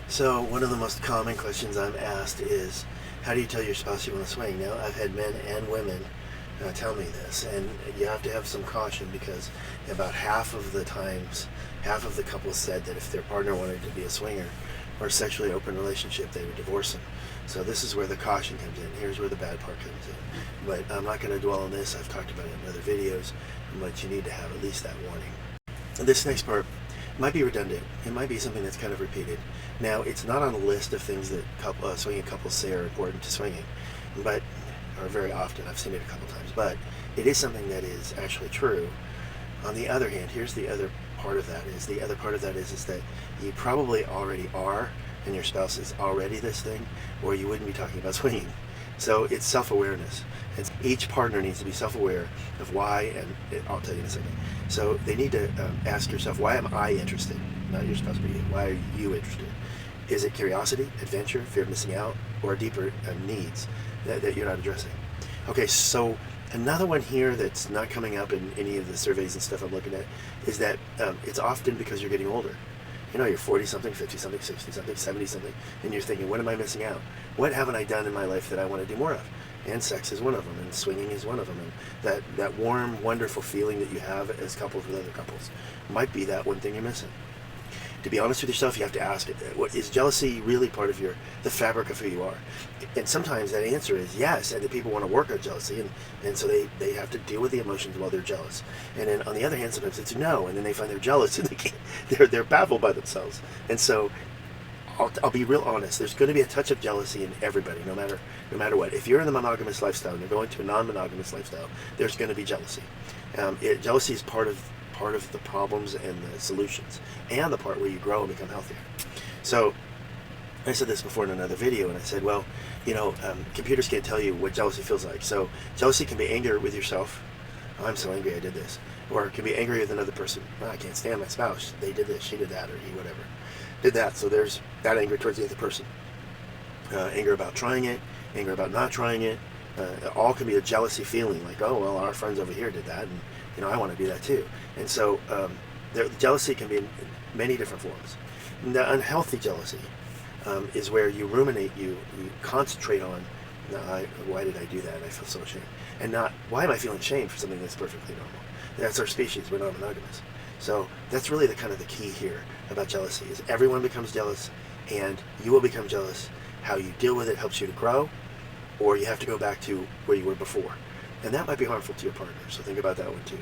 So one of the most common questions I'm asked is, how do you tell your spouse you want to swing? Now, I've had men and women tell me this, and you have to have some caution because about half of the times, half of the couples said that if their partner wanted to be a swinger or a sexually open relationship, they would divorce him. So this is where the caution comes in. Here's where the bad part comes in. But I'm not going to dwell on this. I've talked about it in other videos, but you need to have at least that warning. This next part might be redundant. It might be something that's kind of repeated. Now, it's not on a list of things that swinging couples say are important to swinging, but or very often. I've seen it a couple times, but it is something that is actually true. On the other hand, here's the other part of that is that you probably already are, and your spouse is already this thing, or you wouldn't be talking about swinging. So it's self-awareness. Each partner needs to be self-aware of why, and I'll tell you in a second. So they need to ask yourself, why am I interested? Not your spouse, but you. Why are you interested? Is it curiosity, adventure, fear of missing out, or deeper needs that you're not addressing? Okay, so another one here that's not coming up in any of the surveys and stuff I'm looking at is that it's often because you're getting older. You know, you're 40-something, 50-something, 60-something, 70-something, and you're thinking, what am I missing out? What haven't I done in my life that I want to do more of? And sex is one of them, and swinging is one of them, and that warm, wonderful feeling that you have as couples with other couples might be that one thing you're missing. To be honest with yourself, you have to ask, what is jealousy really part of the fabric of who you are? And sometimes that answer is yes, and the people want to work on jealousy, and so they have to deal with the emotions while they're jealous. And then on the other hand, sometimes it's no, and then they find they're jealous and they're baffled by themselves. And so I'll be real honest. There's going to be a touch of jealousy in everybody, no matter what. If you're in the monogamous lifestyle and you're going to a non-monogamous lifestyle, there's going to be jealousy. Jealousy is part of the problems and the solutions, and the part where you grow and become healthier. So I said this before in another video, and I said, well, computers can't tell you what jealousy feels like. So jealousy can be anger with yourself. Oh, I'm so angry I did this. Or it can be angry with another person. Oh, I can't stand my spouse. They did this, she did that, or he whatever did that. So there's that anger towards the other person. Anger about trying it, anger about not trying it. It all can be a jealousy feeling, like, oh, well, our friends over here did that, and I want to do that too. And so jealousy can be in many different forms. And the unhealthy jealousy is where you ruminate, you concentrate on, why did I do that? I feel so ashamed. And not, why am I feeling shame for something that's perfectly normal? That's our species. We're not monogamous. So that's really the key here about jealousy is everyone becomes jealous, and you will become jealous. How you deal with it helps you to grow, or you have to go back to where you were before. And that might be harmful to your partner, so think about that one too.